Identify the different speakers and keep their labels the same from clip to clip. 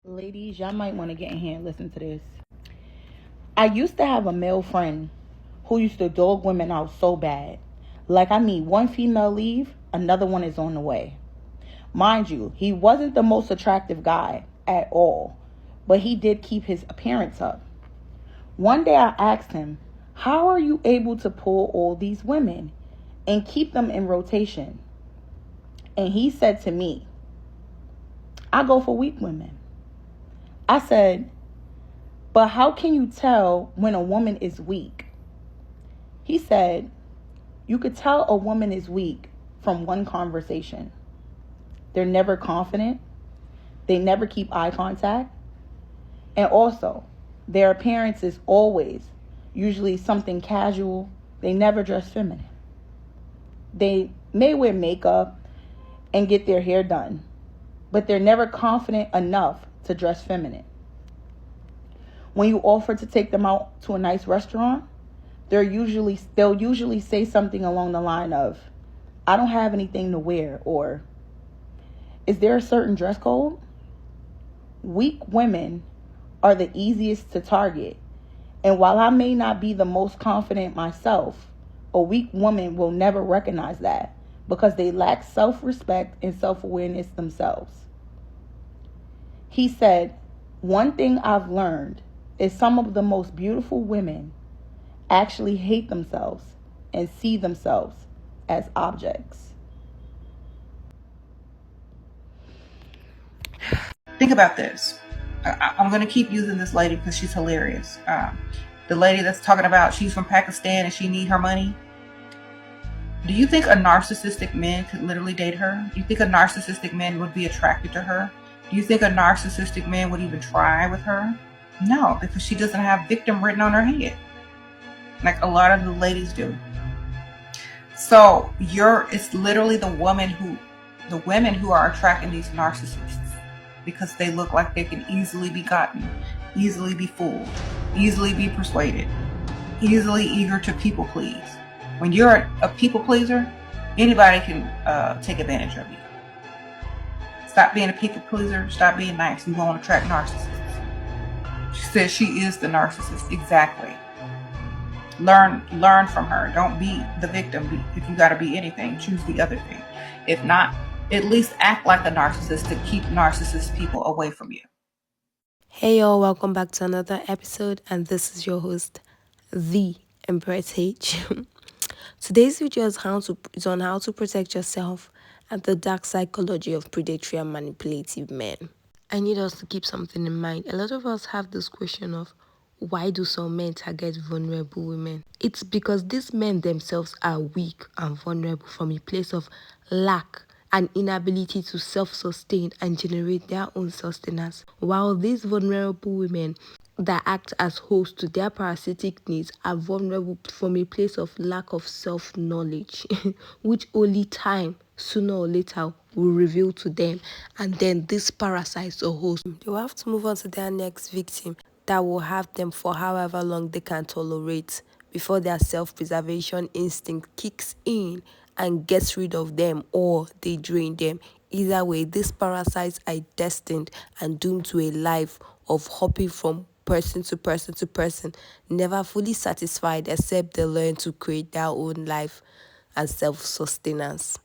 Speaker 1: Ladies, y'all might want to get in here and listen to this. I used to have a male friend who used to dog women out so bad. Like, I mean, one female leave, another one is on the way. Mind you, he wasn't the most attractive guy at all, but he did keep his appearance up. One day I asked him, how are you able to pull all these women and keep them in rotation? And he said to me, I go for weak women. I said, but how can you tell when a woman is weak? He said, you could tell a woman is weak from one conversation. They're never confident. They never keep eye contact. And also, their appearance is always usually something casual. They never dress feminine. They may wear makeup and get their hair done, but they're never confident enough to dress feminine. When you offer to take them out to a nice restaurant, they'll usually say something along the line of, I don't have anything to wear, or is there a certain dress code? Weak women are the easiest to target. And while I may not be the most confident myself, a weak woman will never recognize that because they lack self-respect and self-awareness themselves. He said, one thing I've learned is some of the most beautiful women actually hate themselves and see themselves as objects.
Speaker 2: Think about this. I'm going to keep using this lady because she's hilarious. The lady that's talking about she's from Pakistan and she need her money. Do you think a narcissistic man could literally date her? Do you think a narcissistic man would be attracted to her? Do you think a narcissistic man would even try with her? No, because she doesn't have victim written on her head, like a lot of the ladies do. So it's literally the women who are attracting these narcissists because they look like they can easily be gotten, easily be fooled, easily be persuaded, easily eager to people please. When you're a people pleaser, anybody can take advantage of you. Stop being a people pleaser. Stop being nice. You won't attract narcissists. She says she is the narcissist. Exactly. Learn from her. Don't be the victim. If you got to be anything, choose the other thing. If not, at least act like a narcissist to keep narcissist people away from you.
Speaker 3: Hey y'all, welcome back to another episode, and this is your host, the Empress H. Today's video is on how to protect yourself and the dark psychology of predatory and manipulative men. I need us to keep something in mind. A lot of us have this question of, why do some men target vulnerable women? It's because these men themselves are weak and vulnerable from a place of lack and inability to self-sustain and generate their own sustenance. While these vulnerable women that act as hosts to their parasitic needs are vulnerable from a place of lack of self-knowledge, which only time, sooner or later, will reveal to them. And then these parasites or hosts, they will have to move on to their next victim that will have them for however long they can tolerate before their self-preservation instinct kicks in and gets rid of them, or they drain them. Either way, these parasites are destined and doomed to a life of hopping from person to person to person, never fully satisfied except they learn to create their own life and self-sustenance.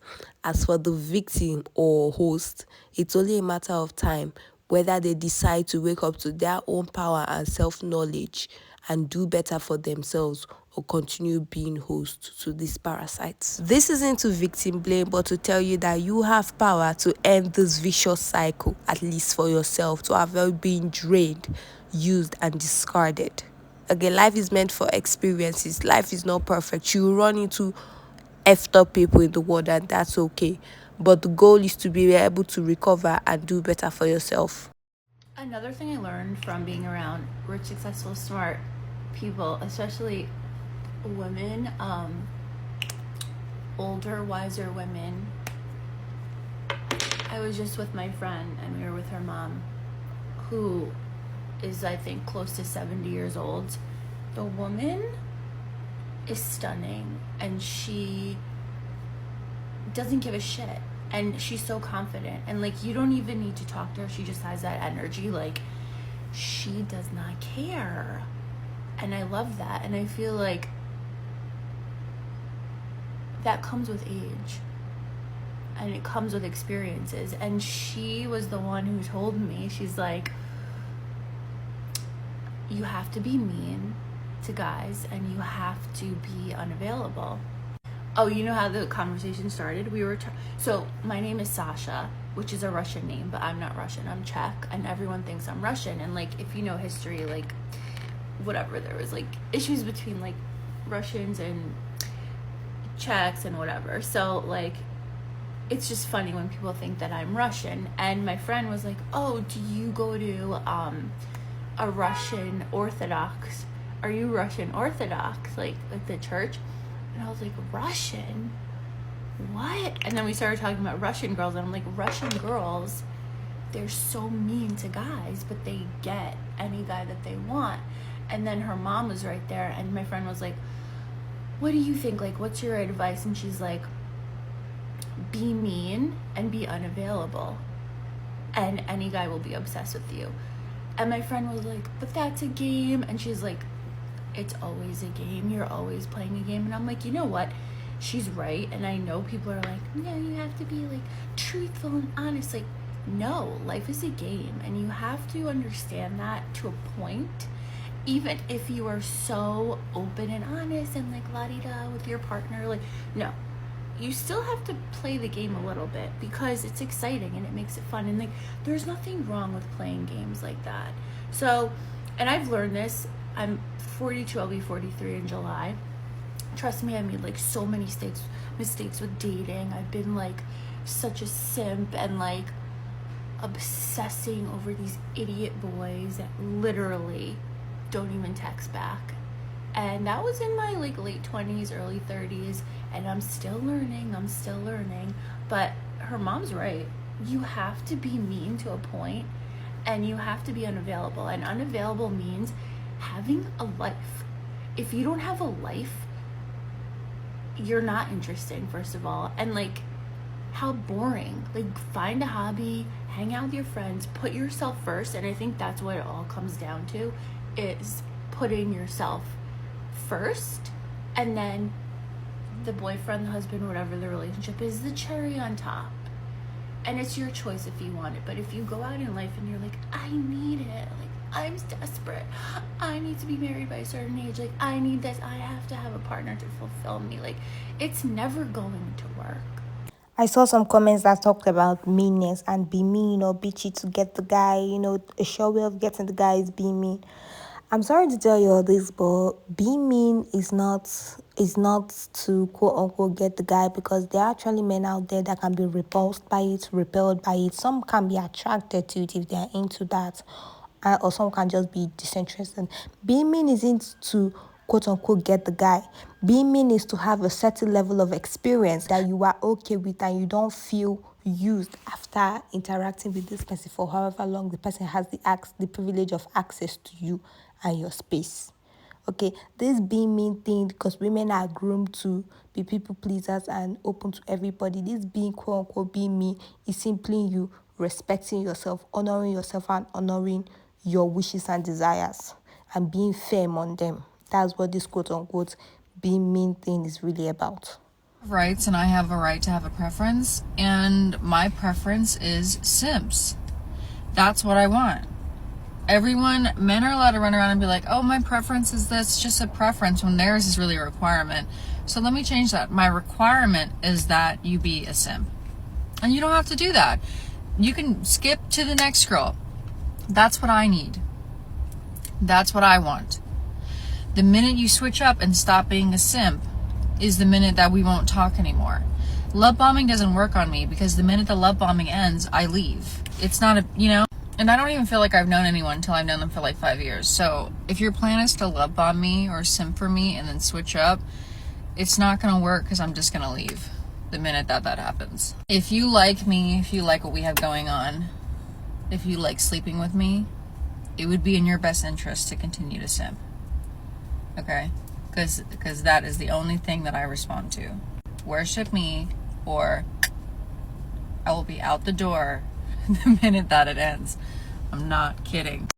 Speaker 3: As for the victim or host, it's only a matter of time whether they decide to wake up to their own power and self-knowledge and do better for themselves or continue being host to these parasites. This isn't to victim blame, but to tell you that you have power to end this vicious cycle, at least for yourself, to avoid being drained, used, and discarded. Again, life is meant for experiences. Life is not perfect. You run into effed up people in the world, and that's okay. But the goal is to be able to recover and do better for yourself.
Speaker 4: Another thing I learned from being around rich, successful, smart people, especially women, older, wiser women. I was just with my friend and we were with her mom, who is, I think, close to 70 years old. The woman is stunning and she doesn't give a shit. And she's so confident. And, like, you don't even need to talk to her. She just has that energy. Like, she does not care. And I love that. And I feel like that comes with age. And it comes with experiences. And she was the one who told me, she's like, you have to be mean to guys and you have to be unavailable. Oh, you know how the conversation started? So my name is Sasha, which is a Russian name, but I'm not Russian. I'm Czech, and everyone thinks I'm Russian. And, like, if you know history, like, whatever, there was, like, issues between, like, Russians and Czechs and whatever. So, like, it's just funny when people think that I'm Russian. And my friend was like, oh, do you go to a Russian Orthodox? Are you Russian Orthodox, like the church? And I was like, Russian? What? And then we started talking about Russian girls, and I'm like, Russian girls, they're so mean to guys, but they get any guy that they want. And then her mom was right there, and my friend was like, what do you think? Like, what's your advice? And she's like, be mean and be unavailable, and any guy will be obsessed with you. And my friend was like, but that's a game. And she's like, it's always a game. You're always playing a game. And I'm like, you know what? She's right. And I know people are like, no, you have to be, like, truthful and honest. Like, no, life is a game. And you have to understand that to a point. Even if you are so open and honest and, like, la-di-da with your partner. Like, no. You still have to play the game a little bit because it's exciting and it makes it fun. And, like, there's nothing wrong with playing games like that. So, and I've learned this. I'm 42, I'll be 43 in July. Trust me, I made, like, so many mistakes with dating. I've been, like, such a simp and, like, obsessing over these idiot boys that literally don't even text back. And that was in my, like, late 20s, early 30s. And I'm still learning. But her mom's right. You have to be mean to a point, and you have to be unavailable. And unavailable means having a life. If you don't have a life, you're not interesting, first of all. And, like, how boring. Like, find a hobby, hang out with your friends, put yourself first. And I think that's what it all comes down to, is putting yourself first, and then the boyfriend, the husband, whatever the relationship is, the cherry on top. And it's your choice if you want it. But if you go out in life and you're like, I need it, like, I'm desperate, I need to be married by a certain age, like, I need this, I have to have a partner to fulfill me, like, it's never going to work.
Speaker 3: I saw some comments that talked about meanness and be mean or bitchy to get the guy. A sure way of getting the guy is being mean. I'm sorry to tell you all this, but being mean is not to quote unquote get the guy, because there are actually men out there that can be repelled by it. Some can be attracted to it if they are into that, or some can just be disinterested. Being mean isn't to quote unquote get the guy. Being mean is to have a certain level of experience that you are okay with and you don't feel used after interacting with this person for however long the person has the privilege of access to you and your space. Okay, this being mean thing, because women are groomed to be people pleasers and open to everybody. This being quote unquote being mean is simply you respecting yourself, honoring yourself, and honoring your wishes and desires, and being firm on them. That's what this quote unquote being mean thing is really about.
Speaker 5: Rights, and I have a right to have a preference, and my preference is simps. That's what I want. Men are allowed to run around and be like, oh, my preference is this. It's just a preference, when theirs is really a requirement. So let me change that. My requirement is that you be a simp. And you don't have to do that. You can skip to the next girl. That's what I need. That's what I want. The minute you switch up and stop being a simp is the minute that we won't talk anymore. Love bombing doesn't work on me, because the minute the love bombing ends, I leave. It's not and I don't even feel like I've known anyone until I've known them for like 5 years. So if your plan is to love bomb me or simp for me and then switch up, it's not going to work, because I'm just going to leave the minute that happens. If you like me, if you like what we have going on, if you like sleeping with me, it would be in your best interest to continue to simp. Okay? Because that is the only thing that I respond to. Worship me or I will be out the door the minute that it ends. I'm not kidding.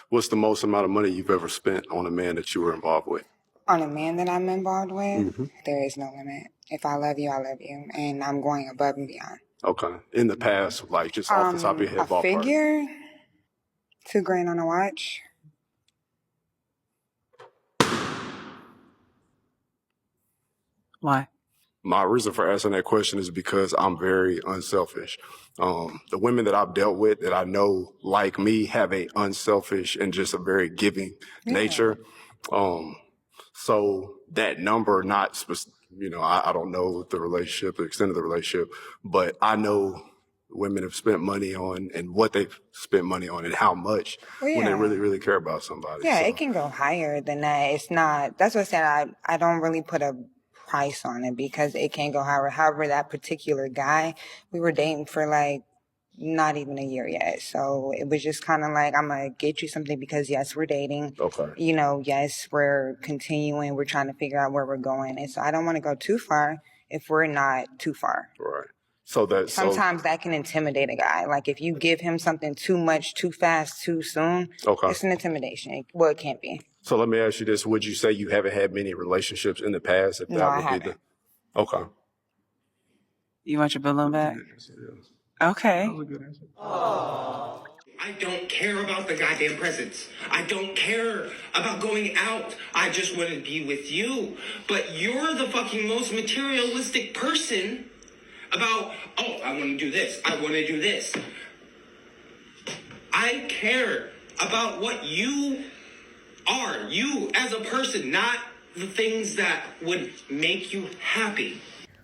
Speaker 6: What's the most amount of money you've ever spent on a man that you were involved with?
Speaker 7: On a man that I'm involved with, there is no limit. If I love you, I love you. And I'm going above and beyond.
Speaker 6: Okay. In the past, like just off the top of your head,
Speaker 7: A
Speaker 6: ballpark.
Speaker 7: figure, $2,000 on a watch.
Speaker 2: Why?
Speaker 6: My reason for asking that question is because I'm very unselfish. The women that I've dealt with that I know, like me, have a unselfish and just a very giving nature. So that number, I don't know the relationship, the extent of the relationship, but I know women have spent money on and what they've spent money on and how much when they really, really care about somebody.
Speaker 7: Yeah,
Speaker 6: So,
Speaker 7: it can go higher than that. It's not, that's what I said. I don't really put a price on it because it can go higher. However, that particular guy, we were dating for like not even a year yet. So it was just kind of like, I'm going to get you something because yes, we're dating.
Speaker 6: okay.
Speaker 7: Yes, we're continuing. We're trying to figure out where we're going. And so I don't want to go too far if we're not too far.
Speaker 6: Right. So
Speaker 7: Sometimes that can intimidate a guy. Like if you give him something too much, too fast, too soon, it's an intimidation. Well, it can't be.
Speaker 6: So let me ask you this. Would you say you haven't had many relationships in the past? If
Speaker 7: No,
Speaker 6: that
Speaker 7: I
Speaker 6: would
Speaker 7: haven't.
Speaker 6: be the Okay.
Speaker 2: You want your balloon back? Okay.
Speaker 8: I don't care about the goddamn presents. I don't care about going out. I just want to be with you. But you're the fucking most materialistic person about, oh, I want to do this. I want to do this. I care about what you are, you as a person, not the things that would make you happy.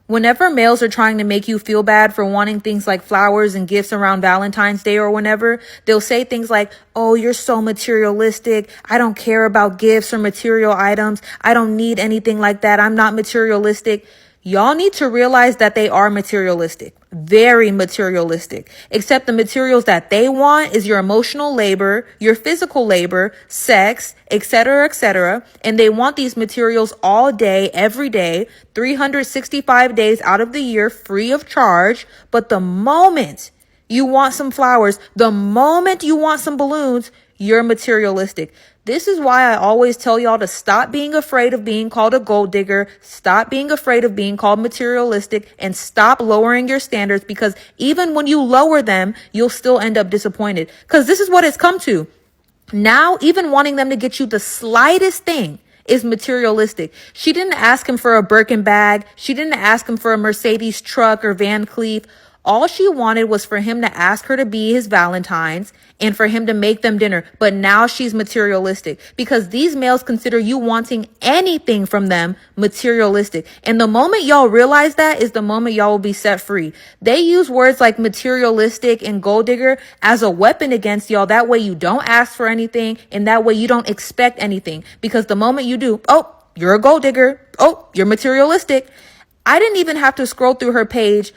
Speaker 9: Whenever males are trying to make you feel bad for wanting things like flowers and gifts around Valentine's Day or whenever, they'll say things like, oh, you're so materialistic. I don't care about gifts or material items. I don't need anything like that. I'm not materialistic. Y'all need to realize that they are materialistic, very materialistic, except the materials that they want is your emotional labor, your physical labor, sex, etc., and they want these materials all day, every day, 365 days out of the year, free of charge. But the moment you want some flowers, the moment you want some balloons, you're materialistic. This is why I always tell y'all to stop being afraid of being called a gold digger, stop being afraid of being called materialistic, and stop lowering your standards, because even when you lower them, you'll still end up disappointed. Because this is what it's come to. Now, even wanting them to get you the slightest thing is materialistic. She didn't ask him for a Birkin bag. She didn't ask him for a Mercedes truck or Van Cleef. All she wanted was for him to ask her to be his Valentine's and for him to make them dinner. But now she's materialistic because these males consider you wanting anything from them materialistic. And the moment y'all realize that is the moment y'all will be set free. They use words like materialistic and gold digger as a weapon against y'all. That way you don't ask for anything and that way you don't expect anything, because the moment you do, oh, you're a gold digger. Oh, you're materialistic. I didn't even have to scroll through her page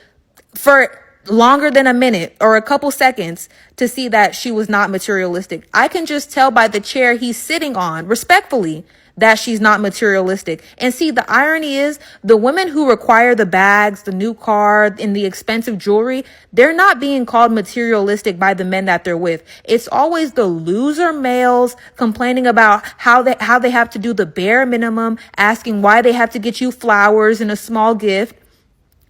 Speaker 9: for longer than a minute or a couple seconds to see that she was not materialistic. I can just tell by the chair he's sitting on, respectfully, that she's not materialistic. And see, the irony is the women who require the bags, the new car, and the expensive jewelry, they're not being called materialistic by the men that they're with. It's always the loser males complaining about how they have to do the bare minimum, asking why they have to get you flowers and a small gift.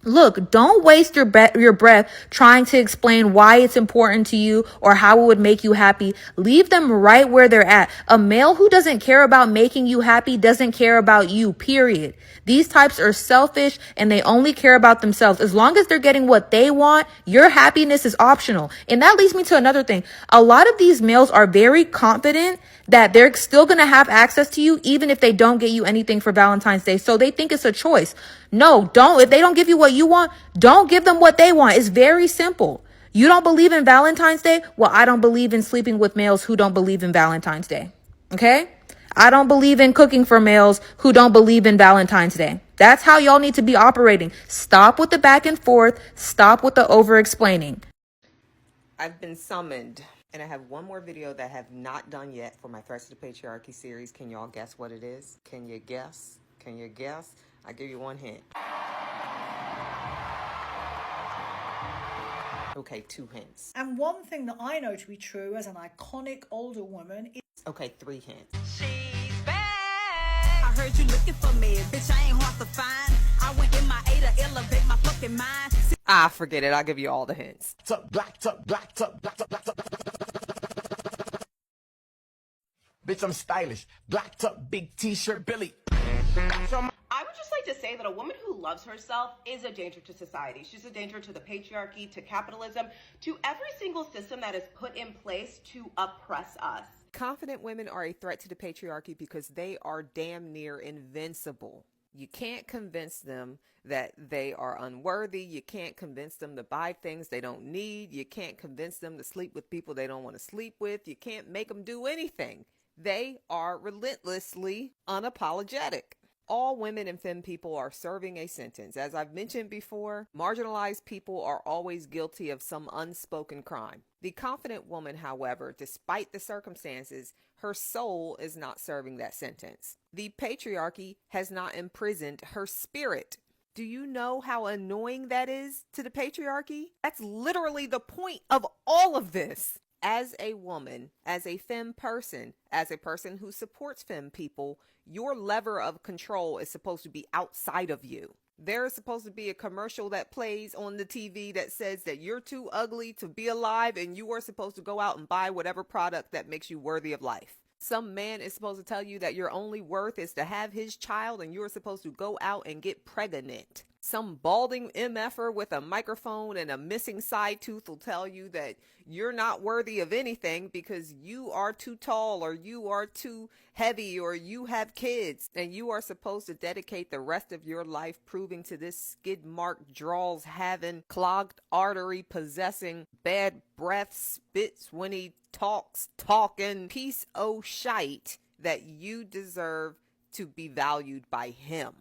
Speaker 9: Look, don't waste your breath trying to explain why it's important to you or how it would make you happy. Leave them right where they're at. A male who doesn't care about making you happy doesn't care about you, period. These types are selfish and they only care about themselves. As long as they're getting what they want, your happiness is optional. And that leads me to another thing. A lot of these males are very confident that they're still going to have access to you even if they don't get you anything for Valentine's Day. So they think it's a choice. No, don't. If they don't give you what you want, don't give them what they want. It's very simple. You don't believe in Valentine's Day? Well, I don't believe in sleeping with males who don't believe in Valentine's Day. Okay? I don't believe in cooking for males who don't believe in Valentine's Day. That's how y'all need to be operating. Stop with the back and forth. Stop with the over-explaining.
Speaker 10: I've been summoned, and I have one more video that I have not done yet for my Threats to the Patriarchy series. Can y'all guess what it is? Can you guess? Can you guess? I'll give you one hint. Okay, 2 hints.
Speaker 11: And one thing that I know to be true as an iconic older woman is...
Speaker 10: Okay, 3 hints.
Speaker 12: She's back. I heard you looking for me, bitch. I ain't hard to find. I went in my A to elevate my fucking mind.
Speaker 10: Ah, forget it. I'll give you all the hints.
Speaker 13: Bitch, I'm stylish. Black tuck, big t-shirt, Billy.
Speaker 14: I would just like to say that a woman who loves herself is a danger to society. She's a danger to the patriarchy, to capitalism, to every single system that is put in place to oppress us.
Speaker 10: Confident women are a threat to the patriarchy because they are damn near invincible. You can't convince them that they are unworthy. You can't convince them to buy things they don't need. You can't convince them to sleep with people they don't want to sleep with. You can't make them do anything. They are relentlessly unapologetic. All women and femme people are serving a sentence. As I've mentioned before, marginalized people are always guilty of some unspoken crime. The confident woman, however, despite the circumstances, her soul is not serving that sentence. The patriarchy has not imprisoned her spirit. Do you know how annoying that is to the patriarchy? That's literally the point of all of this. As a woman, as a femme person, as a person who supports femme people, your lever of control is supposed to be outside of you. There is supposed to be a commercial that plays on the TV that says that you're too ugly to be alive and you are supposed to go out and buy whatever product that makes you worthy of life. Some man is supposed to tell you that your only worth is to have his child and you're supposed to go out and get pregnant. Some balding MFer with a microphone and a missing side tooth will tell you that you're not worthy of anything because you are too tall or you are too heavy or you have kids. And you are supposed to dedicate the rest of your life proving to this skid mark draws having, clogged artery possessing, bad breath spits when he talking piece o' shite that you deserve to be valued by him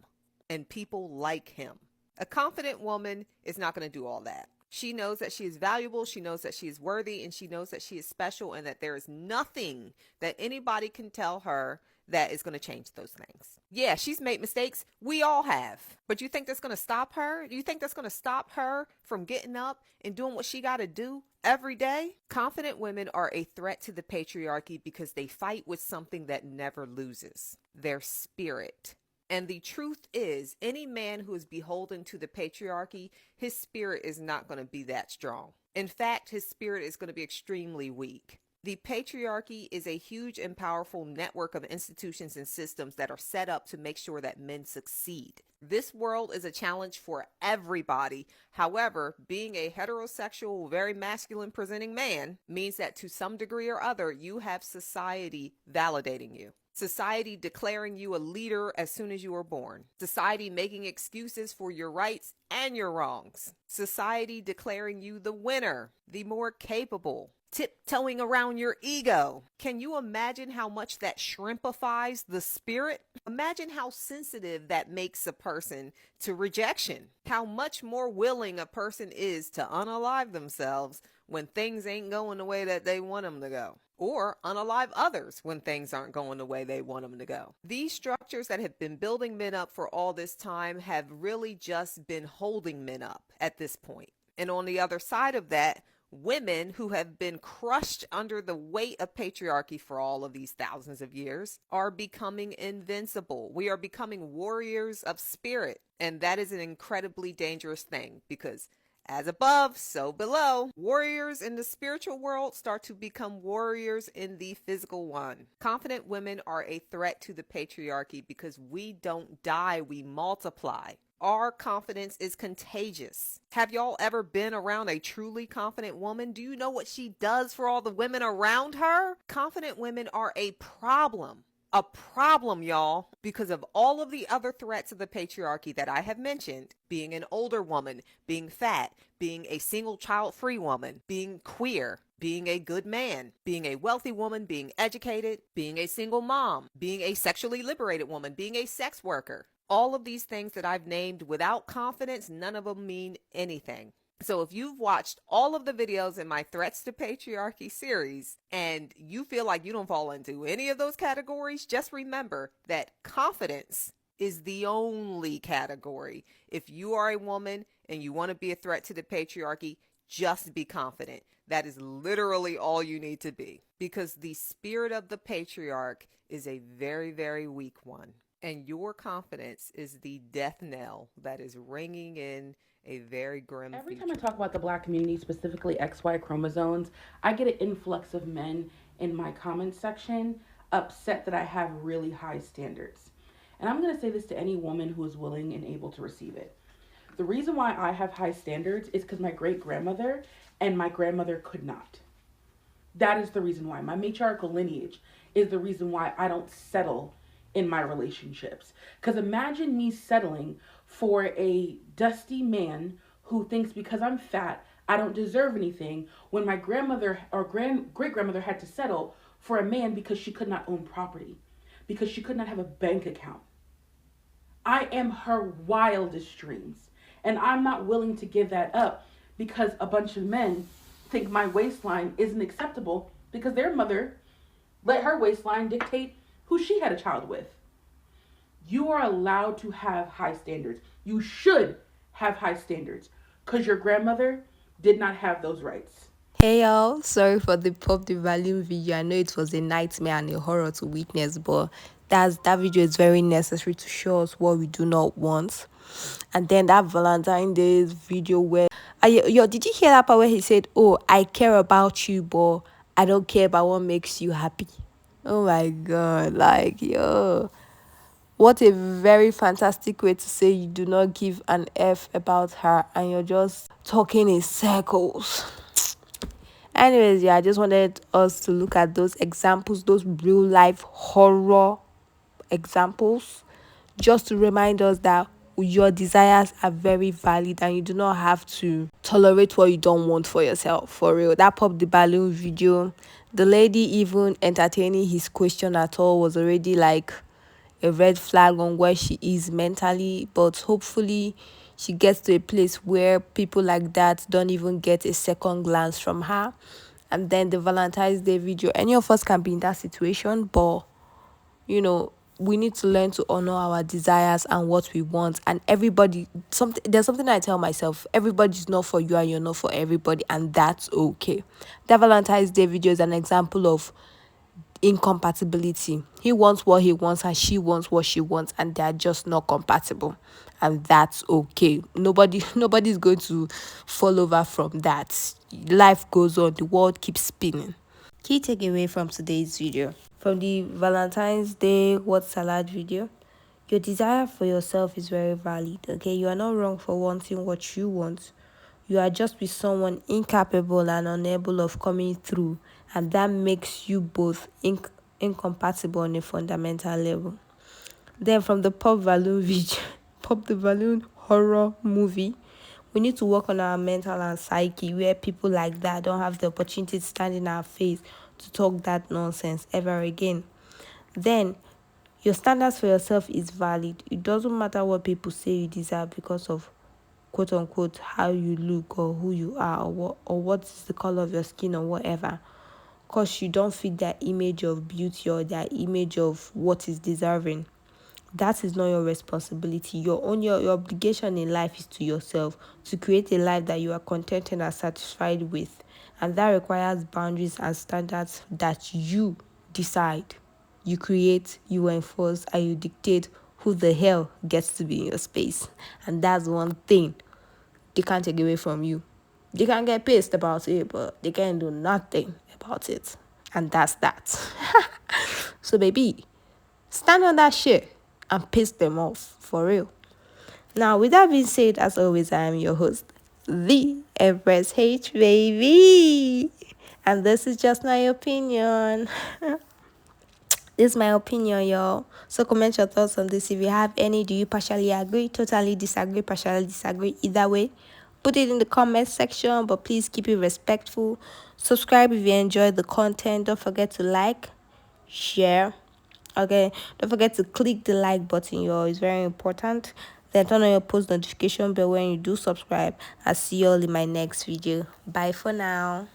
Speaker 10: and people like him. A confident woman is not going to do all that. She knows that she is valuable, she knows that she is worthy, and she knows that she is special and that there is nothing that anybody can tell her that is going to change those things. Yeah, she's made mistakes. We all have. But you think that's going to stop her? Do you think that's going to stop her from getting up and doing what she got to do every day? Confident women are a threat to the patriarchy because they fight with something that never loses: their spirit. And the truth is, any man who is beholden to the patriarchy, his spirit is not going to be that strong. In fact, his spirit is going to be extremely weak. The patriarchy is a huge and powerful network of institutions and systems that are set up to make sure that men succeed. This world is a challenge for everybody. However, being a heterosexual, very masculine presenting man means that to some degree or other, you have society validating you. Society declaring you a leader as soon as you were born. Society making excuses for your rights and your wrongs. Society declaring you the winner, the more capable, tiptoeing around your ego. Can you imagine how much that shrimpifies the spirit? Imagine how sensitive that makes a person to rejection. How much more willing a person is to unalive themselves when things ain't going the way that they want them to go. Or unalive others when things aren't going the way they want them to go. These structures that have been building men up for all this time have really just been holding men up at this point. And on the other side of that, women who have been crushed under the weight of patriarchy for all of these thousands of years are becoming invincible. We are becoming warriors of spirit. And that is an incredibly dangerous thing because as above, so below. Warriors in the spiritual world start to become warriors in the physical one. Confident women are a threat to the patriarchy because we don't die, we multiply. Our confidence is contagious. Have y'all ever been around a truly confident woman? Do you know what she does for all the women around her? Confident women are a problem. A problem, y'all, because of all of the other threats of the patriarchy that I have mentioned: being an older woman, being fat, being a single child-free woman, being queer, being a good man, being a wealthy woman, being educated, being a single mom, being a sexually liberated woman, being a sex worker. All of these things that I've named, without confidence, none of them mean anything. So if you've watched all of the videos in my Threats to Patriarchy series and you feel like you don't fall into any of those categories, just remember that confidence is the only category. If you are a woman and you want to be a threat to the patriarchy, Just be confident. That is literally all you need to be, because the spirit of the patriarch is a very, very weak one. And your confidence is the death knell that is ringing in a very grim
Speaker 15: Every
Speaker 10: future.
Speaker 15: time I talk about the black community, specifically XY chromosomes, I get an influx of men in my comments section upset that I have really high standards. And I'm going to say this to any woman who is willing and able to receive it. The reason why I have high standards is because my great grandmother and my grandmother could not. That is the reason why. My matriarchal lineage is the reason why I don't settle in my relationships. Because imagine me settling for a dusty man who thinks because I'm fat, I don't deserve anything, when my grandmother or great grandmother had to settle for a man because she could not own property, because she could not have a bank account. I am her wildest dreams. And I'm not willing to give that up because a bunch of men think my waistline isn't acceptable because their mother let her waistline dictate who she had a child with. You are allowed to have high standards. You should have high standards because your grandmother did not have those rights.
Speaker 3: Hey y'all, sorry for the pop the volume video. I know it was a nightmare and a horror to witness, but that video is very necessary to show us what we do not want. And then that Valentine's Day video where yo, did you hear that part where he said, "Oh, I care about you, but I don't care about what makes you happy." Oh my god, like yo. What a very fantastic way to say you do not give an F about her and you're just talking in circles. Anyways, yeah, I just wanted us to look at those examples, those real life horror examples, just to remind us that your desires are very valid and you do not have to tolerate what you don't want for yourself. For real, that pop the balloon video, the lady even entertaining his question at all was already like a red flag on where she is mentally, but hopefully she gets to a place where people like that don't even get a second glance from her. And then the Valentine's Day video, any of us can be in that situation, but you know, we need to learn to honor our desires and what we want. And everybody, there's something I tell myself: everybody's not for you and you're not for everybody, and that's okay. That Valentine's Day video is an example of incompatibility. He wants what he wants and she wants what she wants, and they're just not compatible, and that's okay. Nobody's going to fall over from that. Life goes on, the world keeps spinning. Key takeaway from today's video, from the Valentine's Day what salad video: your desire for yourself is very valid. Okay, you are not wrong for wanting what you want. You are just with someone incapable and unable of coming through, and that makes you both incompatible on a fundamental level. Then from the pop balloon video, pop the balloon horror movie, we need to work on our mental and psyche where people like that don't have the opportunity to stand in our face to talk that nonsense ever again. Then your standards for yourself is valid. It doesn't matter what people say you deserve because of quote unquote how you look or who you are or what is the color of your skin or whatever, because you don't fit their image of beauty or their image of what is deserving. That is not your responsibility. Your obligation in life is to yourself, to create a life that you are contented and satisfied with, and that requires boundaries and standards that you decide, you create, you enforce, and you dictate who the hell gets to be in your space. And that's one thing they can't take away from you. They can get pissed about it, but they can't do nothing about it. And that's that. So baby, stand on that shit and piss them off for real. Now, with that being said, as always, I am your host, the Empress H, baby. And this is just my opinion. This is my opinion, y'all. So comment your thoughts on this. If you have any, do you partially agree, totally disagree, partially disagree? Either way, put it in the comment section, but please keep it respectful. Subscribe if you enjoyed the content. Don't forget to like, share. Okay, don't forget to click the like button, y'all. It's very important. Then turn on your post notification bell when you do subscribe. I'll see you all in my next video. Bye for now.